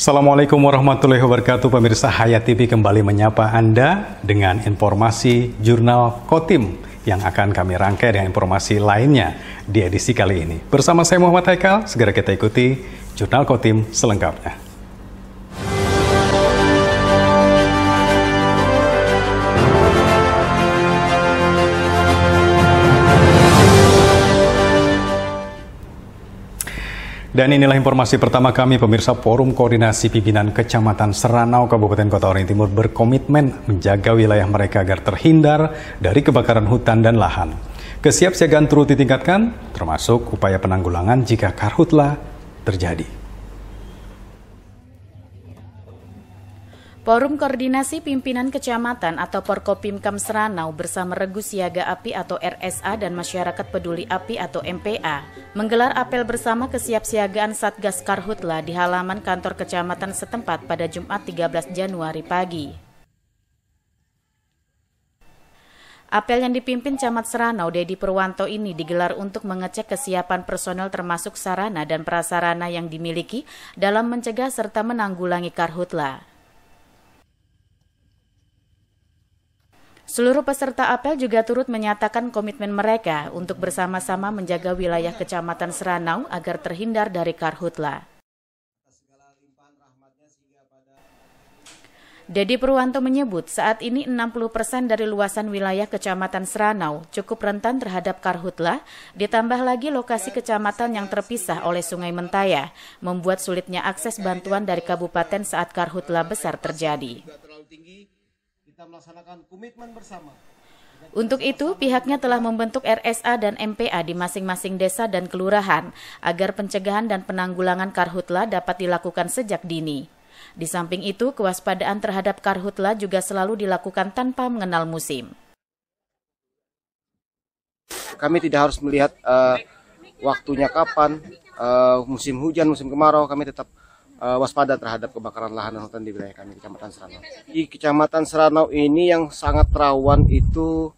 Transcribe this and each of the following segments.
Assalamualaikum warahmatullahi wabarakatuh. Pemirsa Hayat TV kembali menyapa Anda dengan informasi Jurnal Kotim yang akan kami rangkai dengan informasi lainnya di edisi kali ini. Bersama saya Muhammad Haikal, segera kita ikuti Jurnal Kotim selengkapnya. Dan inilah informasi pertama kami, pemirsa. Forum Koordinasi Pimpinan Kecamatan Seranau, Kabupaten Kota Waringin Timur berkomitmen menjaga wilayah mereka agar terhindar dari kebakaran hutan dan lahan. Kesiapsiagaan turut ditingkatkan, termasuk upaya penanggulangan jika karhutla terjadi. Forum Koordinasi Pimpinan Kecamatan atau Porkopimkam Seranau bersama Regu Siaga Api atau RSA dan Masyarakat Peduli Api atau MPA menggelar apel bersama kesiapsiagaan Satgas Karhutla di halaman kantor kecamatan setempat pada Jumat 13 Januari pagi. Apel yang dipimpin Camat Seranau Dedi Purwanto ini digelar untuk mengecek kesiapan personel termasuk sarana dan prasarana yang dimiliki dalam mencegah serta menanggulangi karhutla. Seluruh peserta apel juga turut menyatakan komitmen mereka untuk bersama-sama menjaga wilayah Kecamatan Seranau agar terhindar dari karhutla. Dedi Purwanto menyebut saat ini 60% dari luasan wilayah Kecamatan Seranau cukup rentan terhadap karhutla, ditambah lagi lokasi kecamatan yang terpisah oleh Sungai Mentaya, membuat sulitnya akses bantuan dari kabupaten saat karhutla besar terjadi. Kita melaksanakan komitmen bersama. Untuk itu, pihaknya telah membentuk RSA dan MPA di masing-masing desa dan kelurahan agar pencegahan dan penanggulangan karhutla dapat dilakukan sejak dini. Di samping itu, kewaspadaan terhadap karhutla juga selalu dilakukan tanpa mengenal musim. Kami tidak harus melihat waktunya kapan, musim hujan, musim kemarau, kami tetap waspada terhadap kebakaran lahan dan hutan di wilayah kami, Kecamatan Seranau. Di Kecamatan Seranau ini yang sangat rawan itu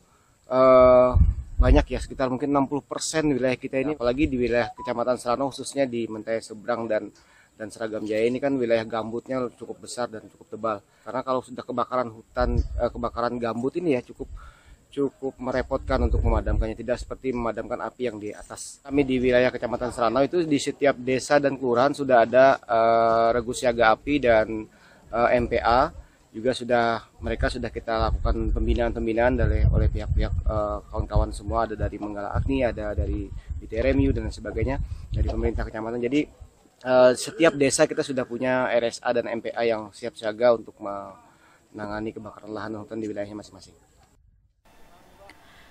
banyak ya, sekitar mungkin 60% wilayah kita ini, apalagi di wilayah Kecamatan Seranau khususnya di Mentaya Seberang dan Seragam Jaya ini kan wilayah gambutnya cukup besar dan cukup tebal. Karena kalau sudah kebakaran hutan, kebakaran gambut ini ya cukup merepotkan untuk memadamkannya, tidak seperti memadamkan api yang di atas. Kami di wilayah Kecamatan Seranau itu di setiap desa dan kelurahan sudah ada Regu Siaga Api dan MPA, juga mereka sudah kita lakukan pembinaan oleh pihak-pihak kawan-kawan semua, ada dari Menggala Agni, ada dari BTRMU dan sebagainya, dari pemerintah kecamatan. Jadi setiap desa kita sudah punya RSA dan MPA yang siap siaga untuk menangani kebakaran lahan dan hutan di wilayahnya masing-masing.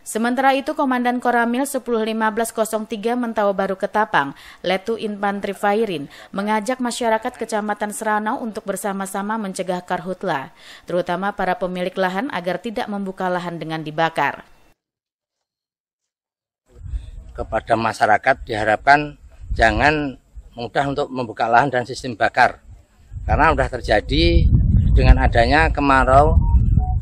Sementara itu, Komandan Koramil 101503 Mentau Baru Ketapang, Letu Infantri Fairin, mengajak masyarakat Kecamatan Seranau untuk bersama-sama mencegah karhutla, terutama para pemilik lahan agar tidak membuka lahan dengan dibakar. Kepada masyarakat diharapkan jangan mudah untuk membuka lahan dan sistem bakar, karena sudah terjadi dengan adanya kemarau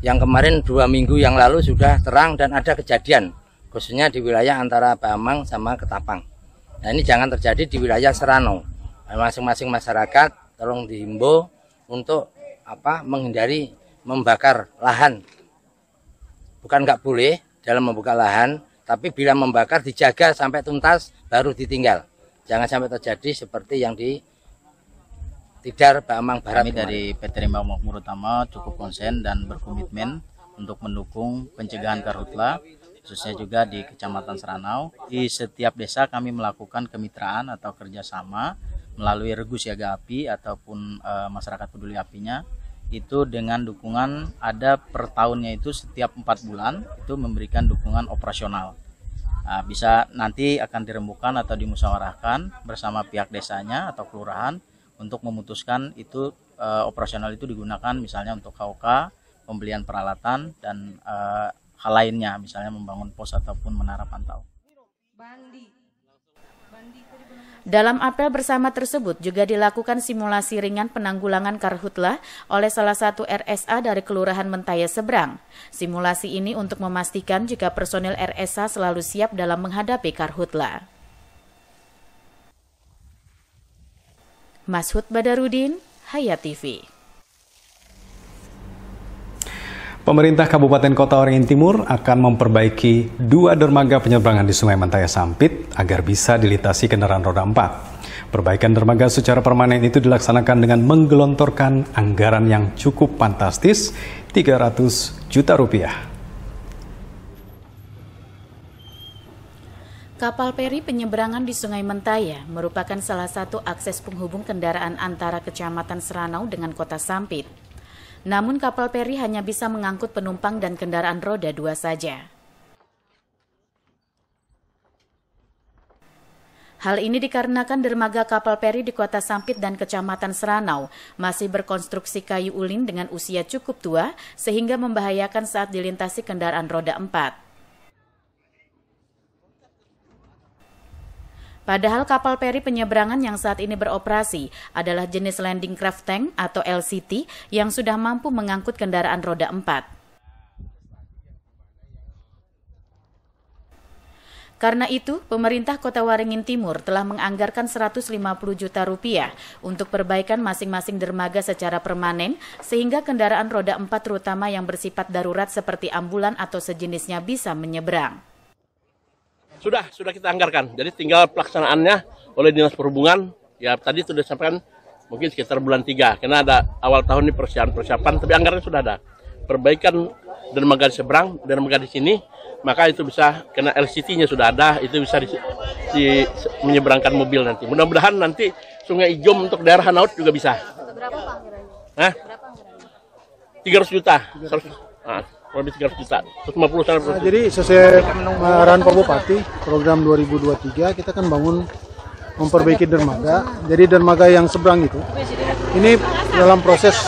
yang kemarin 2 minggu yang lalu sudah terang dan ada kejadian, khususnya di wilayah antara Bamang sama Ketapang. Nah, ini jangan terjadi di wilayah Seranau. Masing-masing masyarakat tolong dihimbau untuk menghindari membakar lahan. Bukan nggak boleh dalam membuka lahan, tapi bila membakar dijaga sampai tuntas baru ditinggal. Jangan sampai terjadi seperti yang di Tidar Bamang Barat. Kami dari PT Rimba Makmur Utama cukup konsen dan berkomitmen untuk mendukung pencegahan karhutla, khususnya juga di Kecamatan Seranau. Di setiap desa kami melakukan kemitraan atau kerjasama melalui Regu Siaga Api ataupun masyarakat peduli apinya. Itu dengan dukungan ada per tahunnya itu setiap 4 bulan itu memberikan dukungan operasional. Bisa nanti akan dirembukan atau dimusyawarahkan bersama pihak desanya atau kelurahan untuk memutuskan itu operasional itu digunakan misalnya untuk KOK, pembelian peralatan dan hal lainnya, misalnya membangun pos ataupun menara pantau. Dalam apel bersama tersebut juga dilakukan simulasi ringan penanggulangan karhutla oleh salah satu RSA dari Kelurahan Mentaya Seberang. Simulasi ini untuk memastikan jika personil RSA selalu siap dalam menghadapi karhutla. Mashud Badarudin, Hayat TV. Pemerintah Kabupaten Kota Waringin Timur akan memperbaiki 2 dermaga penyeberangan di Sungai Mentaya Sampit agar bisa dilintasi kendaraan roda 4. Perbaikan dermaga secara permanen itu dilaksanakan dengan menggelontorkan anggaran yang cukup fantastis, 300 juta rupiah. Kapal peri penyeberangan di Sungai Mentaya merupakan salah satu akses penghubung kendaraan antara Kecamatan Seranau dengan Kota Sampit. Namun kapal peri hanya bisa mengangkut penumpang dan kendaraan roda 2 saja. Hal ini dikarenakan dermaga kapal peri di Kota Sampit dan Kecamatan Seranau masih berkonstruksi kayu ulin dengan usia cukup tua sehingga membahayakan saat dilintasi kendaraan roda 4. Padahal kapal peri penyeberangan yang saat ini beroperasi adalah jenis landing craft tank atau LCT yang sudah mampu mengangkut kendaraan roda 4. Karena itu, pemerintah Kota Waringin Timur telah menganggarkan 150 juta rupiah untuk perbaikan masing-masing dermaga secara permanen sehingga kendaraan roda 4 terutama yang bersifat darurat seperti ambulan atau sejenisnya bisa menyeberang. Sudah kita anggarkan, jadi tinggal pelaksanaannya oleh Dinas Perhubungan, ya tadi sudah disampaikan mungkin sekitar bulan 3, karena ada awal tahun ini persiapan, tapi anggarannya sudah ada. Perbaikan dermaga di seberang, dermaga di sini, maka itu bisa, karena LCT-nya sudah ada, itu bisa menyeberangkan mobil nanti. Mudah-mudahan nanti Sungai Ijom untuk daerah Hanaut juga bisa. Berapa Pak anggarannya? 300 juta. Lebih 300 juta, 150 jadi sesuai arahan Pak Bupati, program 2023 kita kan bangun memperbaiki dermaga. Jadi dermaga yang seberang itu, ini dalam proses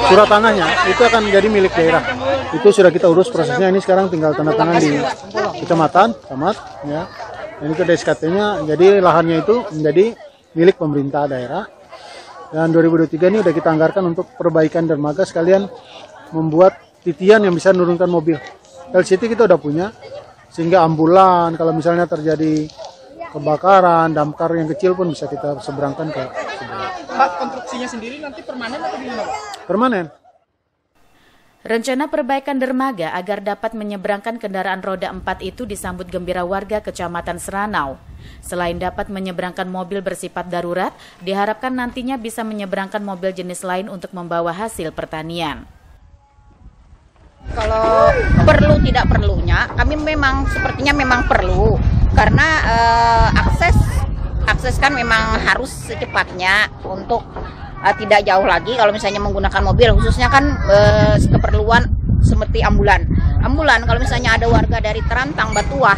surat tanahnya itu akan jadi milik daerah. Itu sudah kita urus prosesnya, ini sekarang tinggal tanda tangan di kecamatan, camat, ya. Ini ke SKT-nya, jadi lahannya itu menjadi milik pemerintah daerah. Dan 2023 ini sudah kita anggarkan untuk perbaikan dermaga sekalian membuat titian yang bisa menurunkan mobil. LCT kita udah punya, sehingga ambulan kalau misalnya terjadi kebakaran, damkar yang kecil pun bisa kita seberangkan ke seberang. Pak, konstruksinya sendiri nanti permanen atau gimana, Pak? Permanen. Rencana perbaikan dermaga agar dapat menyeberangkan kendaraan roda 4 itu disambut gembira warga Kecamatan Seranau. Selain dapat menyeberangkan mobil bersifat darurat, diharapkan nantinya bisa menyeberangkan mobil jenis lain untuk membawa hasil pertanian. Kalau perlu tidak perlunya, kami memang sepertinya memang perlu karena akses kan memang harus secepatnya untuk tidak jauh lagi. Kalau misalnya menggunakan mobil, khususnya kan keperluan seperti ambulan kalau misalnya ada warga dari Terantang, Batuah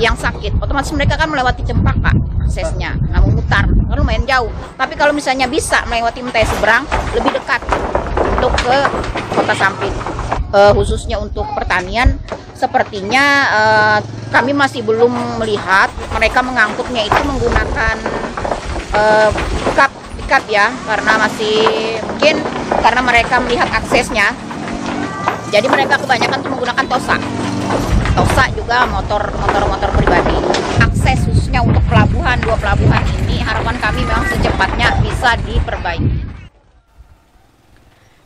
yang sakit, otomatis mereka kan melewati Cempaka aksesnya, memutar kan lumayan jauh. Tapi kalau misalnya bisa melewati Mentaya seberang, lebih dekat untuk ke Kota Sampit. Khususnya untuk pertanian, sepertinya kami masih belum melihat mereka mengangkutnya itu menggunakan pick-up ya, karena masih mungkin karena mereka melihat aksesnya, jadi mereka kebanyakan tuh menggunakan Tosa juga motor pribadi. Akses khususnya untuk pelabuhan, 2 pelabuhan ini harapan kami memang secepatnya bisa diperbaiki.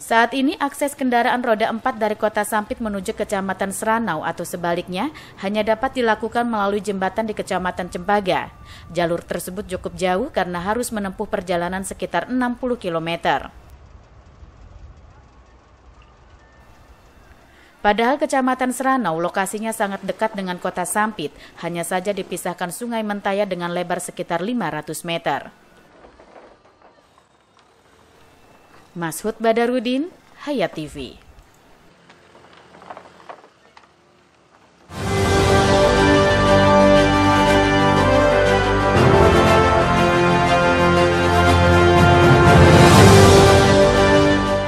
Saat ini akses kendaraan roda 4 dari Kota Sampit menuju Kecamatan Seranau atau sebaliknya hanya dapat dilakukan melalui jembatan di Kecamatan Cembaga. Jalur tersebut cukup jauh karena harus menempuh perjalanan sekitar 60 km. Padahal Kecamatan Seranau lokasinya sangat dekat dengan Kota Sampit, hanya saja dipisahkan Sungai Mentaya dengan lebar sekitar 500 meter. Mashud Badarudin, Hayat TV.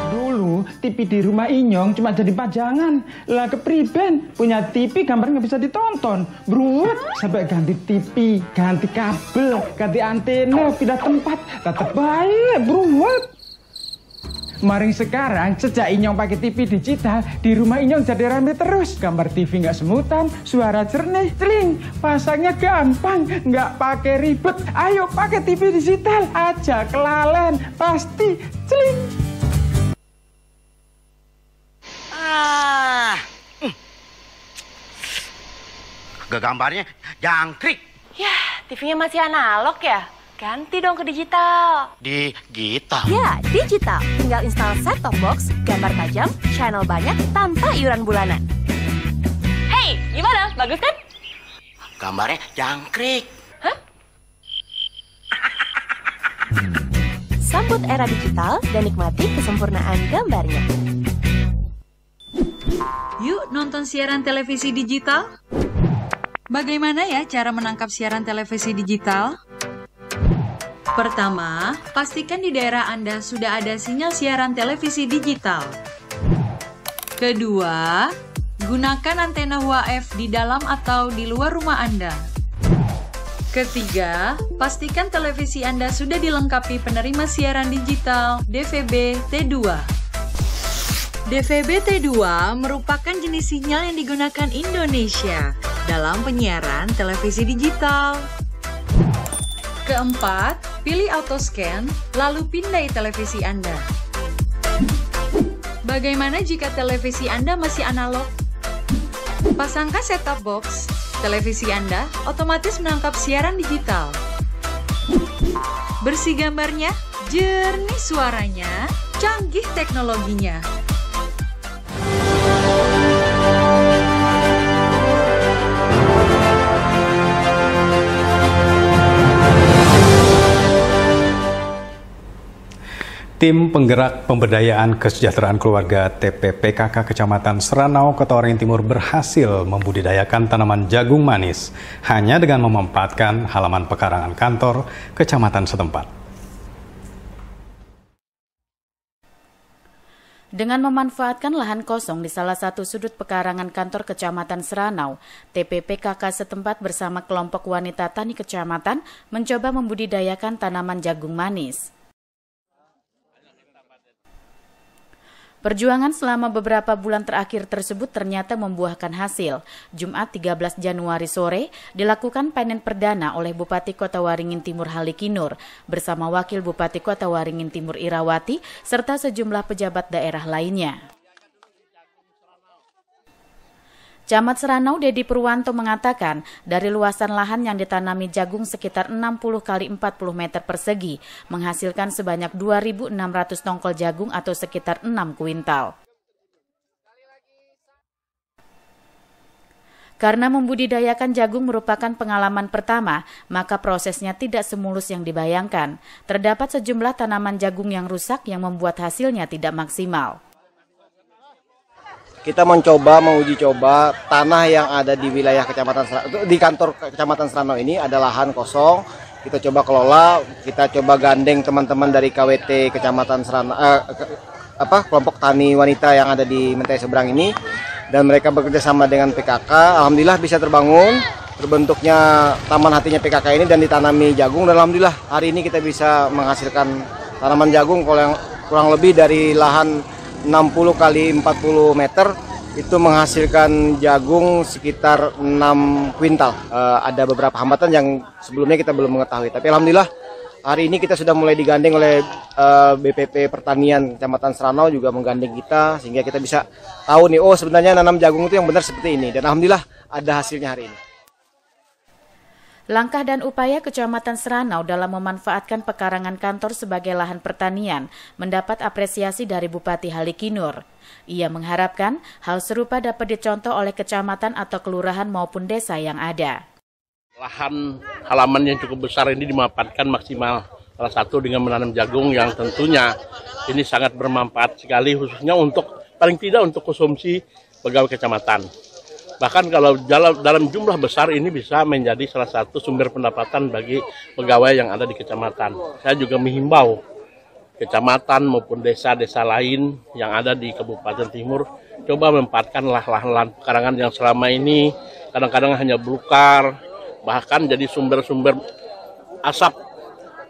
Dulu TV di rumah Inyong cuma jadi pajangan. Lah kepriben punya TV gambar nggak bisa ditonton. Beruat sampai ganti TV, ganti kabel, ganti antena, pindah tempat. Tetap baik, beruat. Maring sekarang, sejak Inyong pakai TV digital, di rumah Inyong jadi rame terus. Gambar TV nggak semutan, suara jernih, celing. Pasangnya gampang, nggak pakai ribet. Ayo pakai TV digital aja, kelalen. Pasti Celing. Gambarnya jangkrik. Ya, TV-nya masih analog ya? Ganti dong ke digital. Digital? Ya, digital. Tinggal install set-top box, gambar tajam, channel banyak, tanpa iuran bulanan. Hey, gimana? Bagus kan? Gambarnya jangkrik. Hah? Sambut era digital dan nikmati kesempurnaan gambarnya. Yuk nonton siaran televisi digital. Bagaimana ya cara menangkap siaran televisi digital? Pertama, pastikan di daerah Anda sudah ada sinyal siaran televisi digital. Kedua, gunakan antena UHF di dalam atau di luar rumah Anda. Ketiga, pastikan televisi Anda sudah dilengkapi penerima siaran digital DVB T2. DVB T2 merupakan jenis sinyal yang digunakan Indonesia dalam penyiaran televisi digital. Keempat, pilih autoscan, lalu pindai televisi Anda. Bagaimana jika televisi Anda masih analog? Pasangkan set-top box, televisi Anda otomatis menangkap siaran digital. Bersih gambarnya, jernih suaranya, canggih teknologinya. Tim Penggerak Pemberdayaan Kesejahteraan Keluarga TPPKK Kecamatan Seranau, Kota Waringin Timur berhasil membudidayakan tanaman jagung manis hanya dengan memanfaatkan halaman pekarangan kantor kecamatan setempat. Dengan memanfaatkan lahan kosong di salah satu sudut pekarangan kantor Kecamatan Seranau, TPPKK setempat bersama kelompok wanita tani kecamatan mencoba membudidayakan tanaman jagung manis. Perjuangan selama beberapa bulan terakhir tersebut ternyata membuahkan hasil. Jumat 13 Januari sore dilakukan panen perdana oleh Bupati Kota Waringin Timur Halikinur bersama Wakil Bupati Kota Waringin Timur Irawati serta sejumlah pejabat daerah lainnya. Camat Seranau Dedi Purwanto mengatakan dari luasan lahan yang ditanami jagung sekitar 60 kali 40 meter persegi menghasilkan sebanyak 2.600 tongkol jagung atau sekitar 6 kuintal. Karena membudidayakan jagung merupakan pengalaman pertama, maka prosesnya tidak semulus yang dibayangkan. Terdapat sejumlah tanaman jagung yang rusak yang membuat hasilnya tidak maksimal. Kita menguji coba tanah yang ada di wilayah Kecamatan Seranau, di kantor Kecamatan Seranau ini ada lahan kosong. Kita coba kelola, kita coba gandeng teman-teman dari KWT Kecamatan Seranau, kelompok tani wanita yang ada di Mentai Seberang ini, dan mereka bekerja sama dengan PKK. Alhamdulillah bisa terbentuknya taman hatinya PKK ini dan ditanami jagung. Dan alhamdulillah hari ini kita bisa menghasilkan tanaman jagung kurang lebih dari lahan 60 kali 40 meter itu menghasilkan jagung sekitar 6 kuintal. Ada beberapa hambatan yang sebelumnya kita belum mengetahui. Tapi alhamdulillah hari ini kita sudah mulai digandeng oleh BPP Pertanian Kecamatan Seranau juga menggandeng kita sehingga kita bisa tahu nih, oh sebenarnya nanam jagung itu yang benar seperti ini. Dan alhamdulillah ada hasilnya hari ini. Langkah dan upaya Kecamatan Seranau dalam memanfaatkan pekarangan kantor sebagai lahan pertanian mendapat apresiasi dari Bupati Halikinur. Ia mengharapkan hal serupa dapat dicontoh oleh kecamatan atau kelurahan maupun desa yang ada. Lahan halaman yang cukup besar ini dimanfaatkan maksimal. Salah satu dengan menanam jagung yang tentunya ini sangat bermanfaat sekali, khususnya untuk paling tidak untuk konsumsi pegawai kecamatan. Bahkan kalau dalam jumlah besar ini bisa menjadi salah satu sumber pendapatan bagi pegawai yang ada di kecamatan. Saya juga menghimbau kecamatan maupun desa-desa lain yang ada di Kabupaten Timur coba memanfaatkan lahan-lahan pekarangan yang selama ini kadang-kadang hanya belukar, bahkan jadi sumber-sumber asap.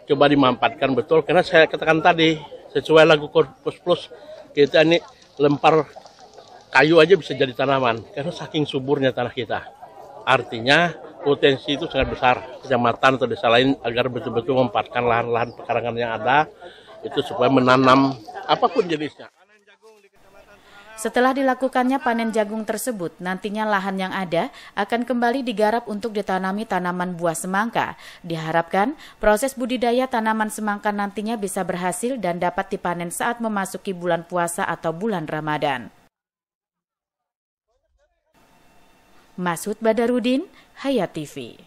Coba dimanfaatkan betul, karena saya katakan tadi sesuai lagu Korpus Plus, kita ini lempar kayu aja bisa jadi tanaman, karena saking suburnya tanah kita. Artinya potensi itu sangat besar kecamatan atau desa lain agar betul-betul memanfaatkan lahan-lahan pekarangan yang ada itu supaya menanam apapun jenisnya. Setelah dilakukannya panen jagung tersebut, nantinya lahan yang ada akan kembali digarap untuk ditanami tanaman buah semangka. Diharapkan proses budidaya tanaman semangka nantinya bisa berhasil dan dapat dipanen saat memasuki bulan puasa atau bulan Ramadan. Masud Badarudin, Hayat TV.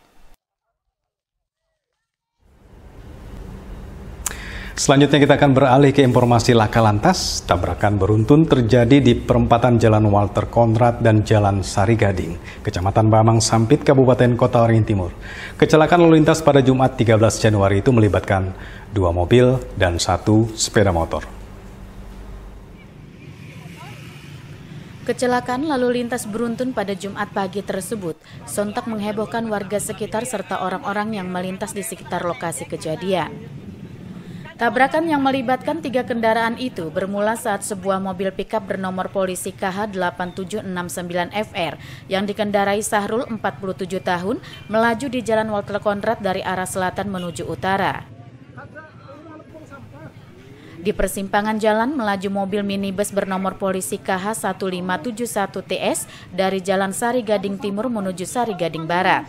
Selanjutnya kita akan beralih ke informasi laka lantas. Tabrakan beruntun terjadi di perempatan Jalan Walter Konrad dan Jalan Sarigading, Kecamatan Bamang Sampit, Kabupaten Kota Waringin Timur. Kecelakaan lalu lintas pada Jumat 13 Januari itu melibatkan 2 mobil dan 1 sepeda motor. Kecelakaan lalu lintas beruntun pada Jumat pagi tersebut sontak menghebohkan warga sekitar serta orang-orang yang melintas di sekitar lokasi kejadian. Tabrakan yang melibatkan 3 kendaraan itu bermula saat sebuah mobil pickup bernomor polisi KH8769FR yang dikendarai Sahrul 47 tahun melaju di Jalan Walter Konrad dari arah selatan menuju utara. Di persimpangan jalan melaju mobil minibus bernomor polisi KH1571TS dari Jalan Sarigading Timur menuju Sarigading Barat.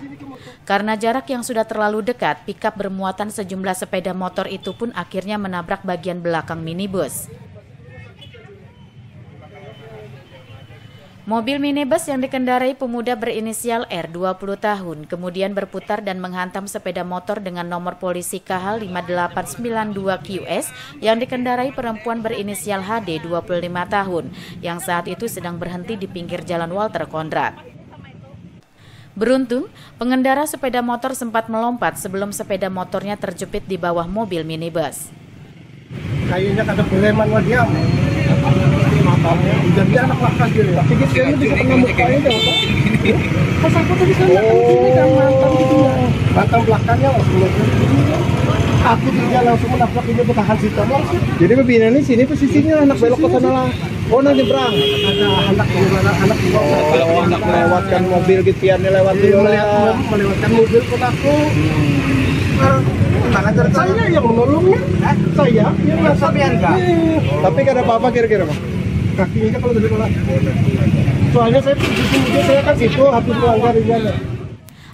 Karena jarak yang sudah terlalu dekat, pickup bermuatan sejumlah sepeda motor itu pun akhirnya menabrak bagian belakang minibus. Mobil minibus yang dikendarai pemuda berinisial R 20 tahun kemudian berputar dan menghantam sepeda motor dengan nomor polisi KH5892QS yang dikendarai perempuan berinisial HD 25 tahun yang saat itu sedang berhenti di pinggir Jalan Walter Konrad. Beruntung, pengendara sepeda motor sempat melompat sebelum sepeda motornya terjepit di bawah mobil minibus. Kayaknya kata preman wah dia. Jadi anak laka gitu ya. Tapi kayaknya bisa kena mukanya dong. Pas aku tadi sana kan sini kan mantan gitu ya. Mantan belakangnya langsung. Aku juga langsung menabrak ini bertahan situ. Jadi begini nih sini posisinya anak belok ke sana lah. Oh nanti berang. Ada anak kalau anak melewatkan mobil gitu ya lewat melewatkan mobil kok aku. Saya yang menolongnya, saya yang nggak enggak. Tapi kada apa-apa kira-kira Bang. Kakinya kalau dari mana? Soalnya saya kan situ habis melanggar di jalan.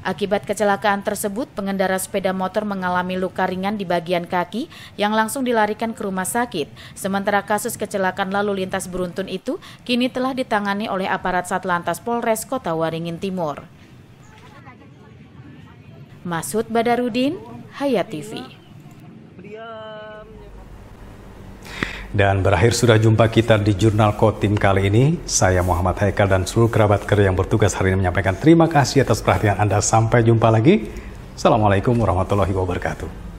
Akibat kecelakaan tersebut, pengendara sepeda motor mengalami luka ringan di bagian kaki yang langsung dilarikan ke rumah sakit. Sementara kasus kecelakaan lalu lintas beruntun itu kini telah ditangani oleh aparat Satlantas Polres Kota Waringin Timur. Masud Badarudin, Hayat TV. Dan berakhir sudah jumpa kita di Jurnal Kotim kali ini. Saya Muhammad Haikal dan seluruh kerabat kerja yang bertugas hari ini menyampaikan terima kasih atas perhatian Anda. Sampai jumpa lagi. Assalamualaikum warahmatullahi wabarakatuh.